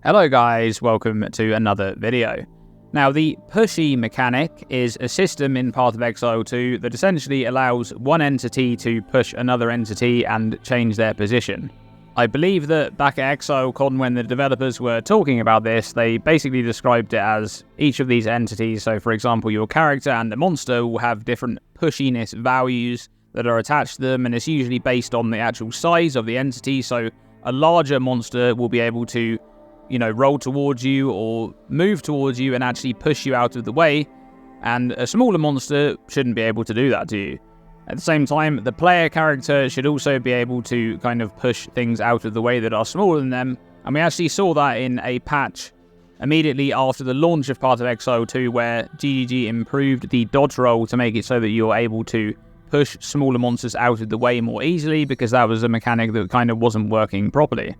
Hello guys, welcome to another video. Now the Pushy mechanic is a system in Path of Exile 2 that essentially allows one entity to push another entity and change their position. I believe that back at Exilecon, when the developers were talking about this, they basically described it as each of these entities, so for example your character and the monster will have different pushiness values that are attached to them, and it's usually based on the actual size of the entity, so a larger monster will be able to roll towards you or move towards you and actually push you out of the way, and a smaller monster shouldn't be able to do that to you. At the same time, the player character should also be able to kind of push things out of the way that are smaller than them, and we actually saw that in a patch immediately after the launch of Path of Exile 2 where GGG improved the dodge roll to make it so that you're able to push smaller monsters out of the way more easily, because that was a mechanic that kind of wasn't working properly.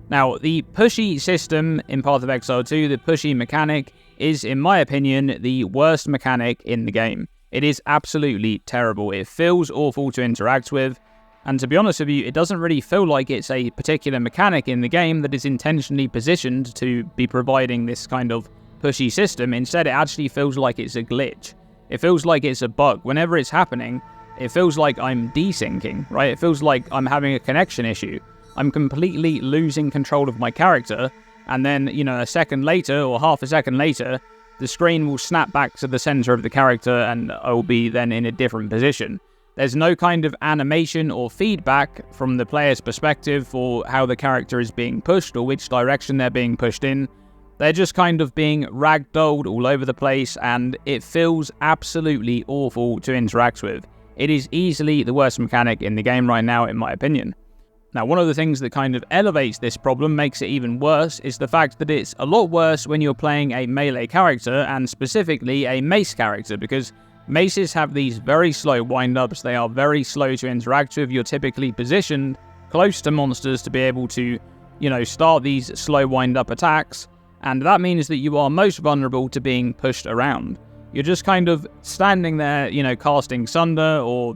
Now, the Pushy system in Path of Exile 2, the Pushy mechanic, is, in my opinion, the worst mechanic in the game. It is absolutely terrible. It feels awful to interact with, and to be honest with you, it doesn't really feel like it's a particular mechanic in the game that is intentionally positioned to be providing this kind of pushy system. Instead, it actually feels like it's a glitch. It feels like it's a bug. Whenever it's happening, it feels like I'm desyncing, right? It feels like I'm having a connection issue. I'm completely losing control of my character, and then, a second later, or half a second later, the screen will snap back to the center of the character and I'll be then in a different position. There's no kind of animation or feedback from the player's perspective for how the character is being pushed or which direction they're being pushed in. They're just kind of being ragdolled all over the place, and it feels absolutely awful to interact with. It is easily the worst mechanic in the game right now, in my opinion. Now, one of the things that kind of elevates this problem, makes it even worse, is the fact that it's a lot worse when you're playing a melee character, and specifically a mace character, because maces have these very slow wind-ups. They are very slow to interact with. You're typically positioned close to monsters to be able to, start these slow wind-up attacks, and that means that you are most vulnerable to being pushed around. You're just kind of standing there, casting Sunder or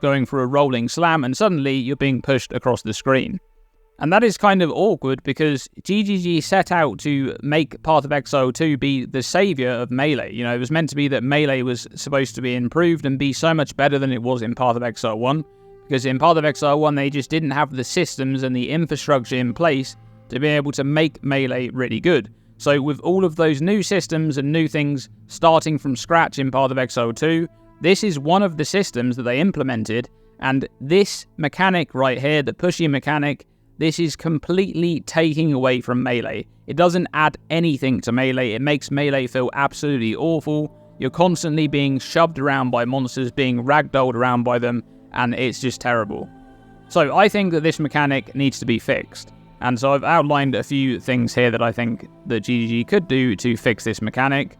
going for a rolling slam, and suddenly you're being pushed across the screen. And that is kind of awkward, because GGG set out to make Path of Exile 2 be the savior of Melee. It was meant to be that Melee was supposed to be improved and be so much better than it was in Path of Exile 1, because in Path of Exile 1 they just didn't have the systems and the infrastructure in place to be able to make Melee really good. So with all of those new systems and new things starting from scratch in Path of Exile 2, this is one of the systems that they implemented, and this mechanic right here, the Pushy mechanic, this is completely taking away from Melee. It doesn't add anything to Melee. It makes Melee feel absolutely awful. You're constantly being shoved around by monsters, being ragdolled around by them, and it's just terrible. So I think that this mechanic needs to be fixed. And so I've outlined a few things here that I think that GGG could do to fix this mechanic.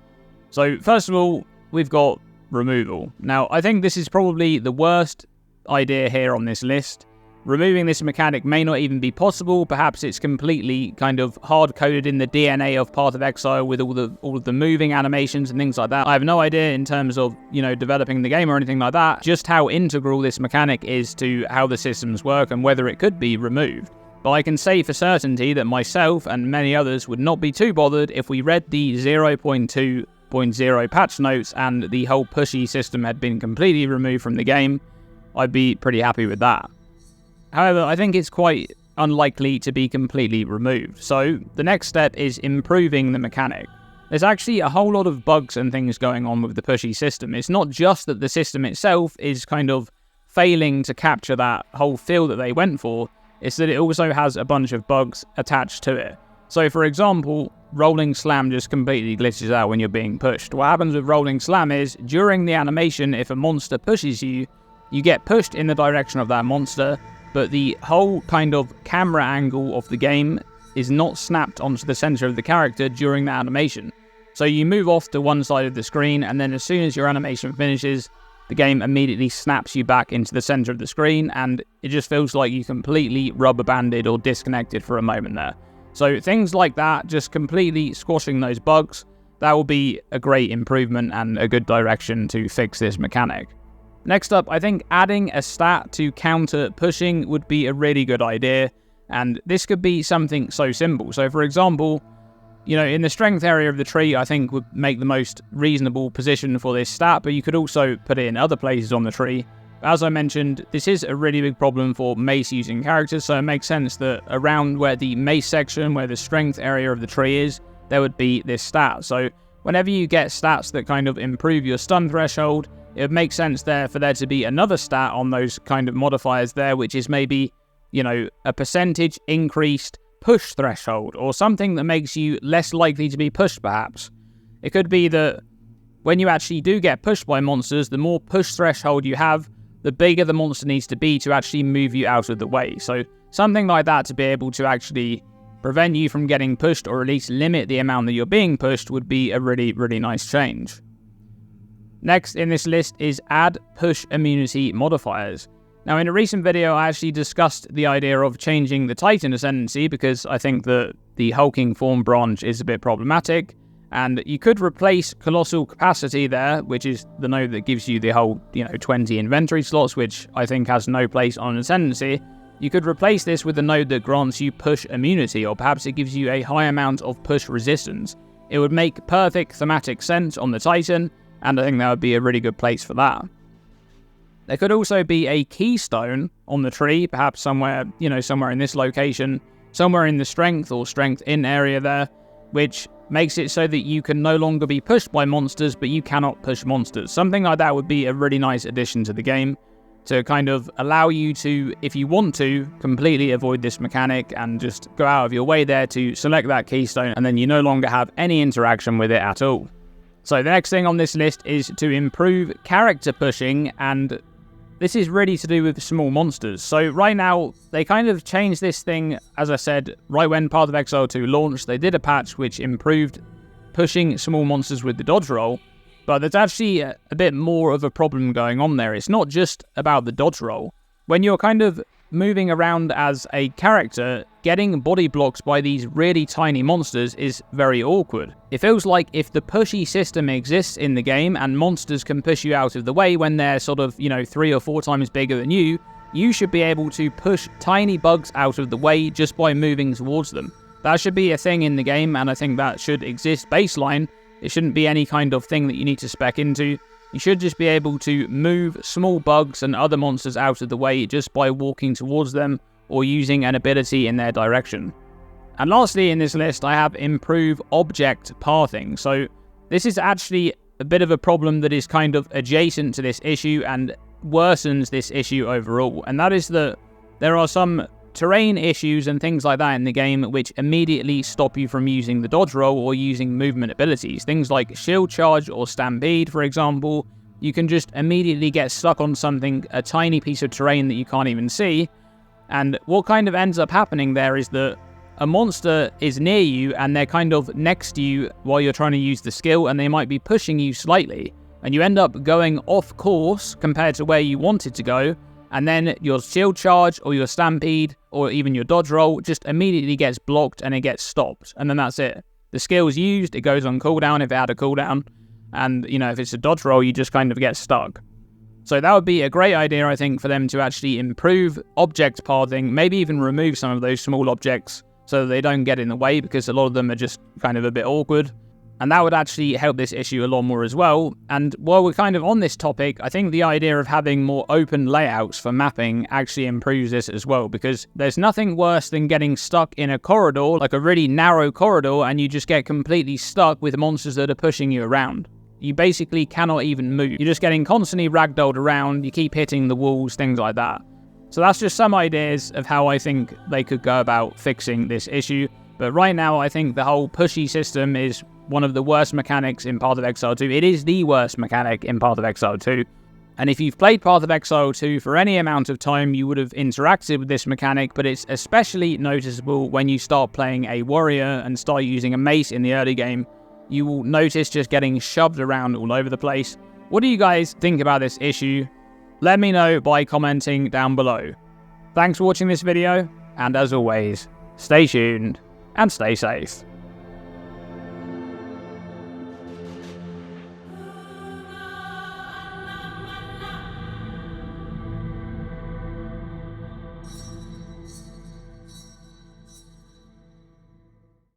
So first of all, we've got removal. Now, I think this is probably the worst idea here on this list. Removing this mechanic may not even be possible. Perhaps it's completely kind of hard-coded in the DNA of Path of Exile with all of the moving animations and things like that. I have no idea in terms of, developing the game or anything like that, just how integral this mechanic is to how the systems work and whether it could be removed. But I can say for certainty that myself and many others would not be too bothered if we read the 0.2.0 patch notes and the whole Pushy system had been completely removed from the game. I'd be pretty happy with that. However, I think it's quite unlikely to be completely removed. So the next step is improving the mechanic. There's actually a whole lot of bugs and things going on with the Pushy system. It's not just that the system itself is kind of failing to capture that whole feel that they went for, it's that it also has a bunch of bugs attached to it. So for example, Rolling Slam just completely glitches out when you're being pushed. What happens with Rolling Slam is, during the animation, if a monster pushes you, you get pushed in the direction of that monster, but the whole kind of camera angle of the game is not snapped onto the center of the character during the animation. So you move off to one side of the screen, and then as soon as your animation finishes, the game immediately snaps you back into the center of the screen, and it just feels like you completely rubber-banded or disconnected for a moment there. So things like that, just completely squashing those bugs, that will be a great improvement and a good direction to fix this mechanic. Next up, I think adding a stat to counter pushing would be a really good idea, and this could be something so simple. So for example, in the strength area of the tree, I think would make the most reasonable position for this stat, but you could also put it in other places on the tree. As I mentioned, this is a really big problem for mace using characters, so it makes sense that around where the mace section, where the strength area of the tree is, there would be this stat. So whenever you get stats that kind of improve your stun threshold, it would make sense there for there to be another stat on those kind of modifiers there, which is maybe, a percentage increased push threshold, or something that makes you less likely to be pushed, perhaps. It could be that when you actually do get pushed by monsters, the more push threshold you have, the bigger the monster needs to be to actually move you out of the way. So something like that to be able to actually prevent you from getting pushed, or at least limit the amount that you're being pushed, would be a really, really nice change. Next in this list is add push immunity modifiers. Now, in a recent video, I actually discussed the idea of changing the Titan Ascendancy because I think that the hulking form branch is a bit problematic, and you could replace Colossal Capacity there, which is the node that gives you the whole, 20 inventory slots, which I think has no place on Ascendancy. You could replace this with a node that grants you push immunity, or perhaps it gives you a high amount of push resistance. It would make perfect thematic sense on the Titan, and I think that would be a really good place for that. There could also be a keystone on the tree, perhaps somewhere, somewhere in this location, somewhere in the strength or strength in area there, which makes it so that you can no longer be pushed by monsters, but you cannot push monsters. Something like that would be a really nice addition to the game, to kind of allow you to, if you want to, completely avoid this mechanic and just go out of your way there to select that keystone, and then you no longer have any interaction with it at all. So the next thing on this list is to improve character pushing, and this is really to do with small monsters. So right now, they kind of changed this thing, as I said, right when Path of Exile 2 launched. They did a patch which improved pushing small monsters with the dodge roll, but there's actually a bit more of a problem going on there. It's not just about the dodge roll. When you're kind of moving around as a character, getting body blocked by these really tiny monsters is very awkward. It feels like if the pushy system exists in the game and monsters can push you out of the way when they're sort of, 3 or 4 times bigger than you, you should be able to push tiny bugs out of the way just by moving towards them. That should be a thing in the game, and I think that should exist baseline. It shouldn't be any kind of thing that you need to spec into. You should just be able to move small bugs and other monsters out of the way just by walking towards them or using an ability in their direction. And lastly in this list, I have improve object pathing. So this is actually a bit of a problem that is kind of adjacent to this issue and worsens this issue overall. And that is that there are some terrain issues and things like that in the game which immediately stop you from using the dodge roll or using movement abilities. Things like shield charge or stampede, for example. You can just immediately get stuck on something, a tiny piece of terrain that you can't even see. And what kind of ends up happening there is that a monster is near you and they're kind of next to you while you're trying to use the skill, and they might be pushing you slightly. And you end up going off course compared to where you wanted to go, and then your shield charge or your stampede or even your dodge roll just immediately gets blocked and it gets stopped. And then that's it. The skill is used, it goes on cooldown if it had a cooldown, and if it's a dodge roll, you just kind of get stuck. So that would be a great idea, I think, for them to actually improve object pathing, maybe even remove some of those small objects so that they don't get in the way, because a lot of them are just kind of a bit awkward. And that would actually help this issue a lot more as well. And while we're kind of on this topic, I think the idea of having more open layouts for mapping actually improves this as well, because there's nothing worse than getting stuck in a corridor, like a really narrow corridor, and you just get completely stuck with monsters that are pushing you around. You basically cannot even move. You're just getting constantly ragdolled around, you keep hitting the walls, things like that. So that's just some ideas of how I think they could go about fixing this issue. But right now, I think the whole pushy system is one of the worst mechanics in Path of Exile 2. It is the worst mechanic in Path of Exile 2. And if you've played Path of Exile 2 for any amount of time, you would have interacted with this mechanic, but it's especially noticeable when you start playing a warrior and start using a mace in the early game. You will notice just getting shoved around all over the place. What do you guys think about this issue? Let me know by commenting down below. Thanks for watching this video, and as always, stay tuned and stay safe.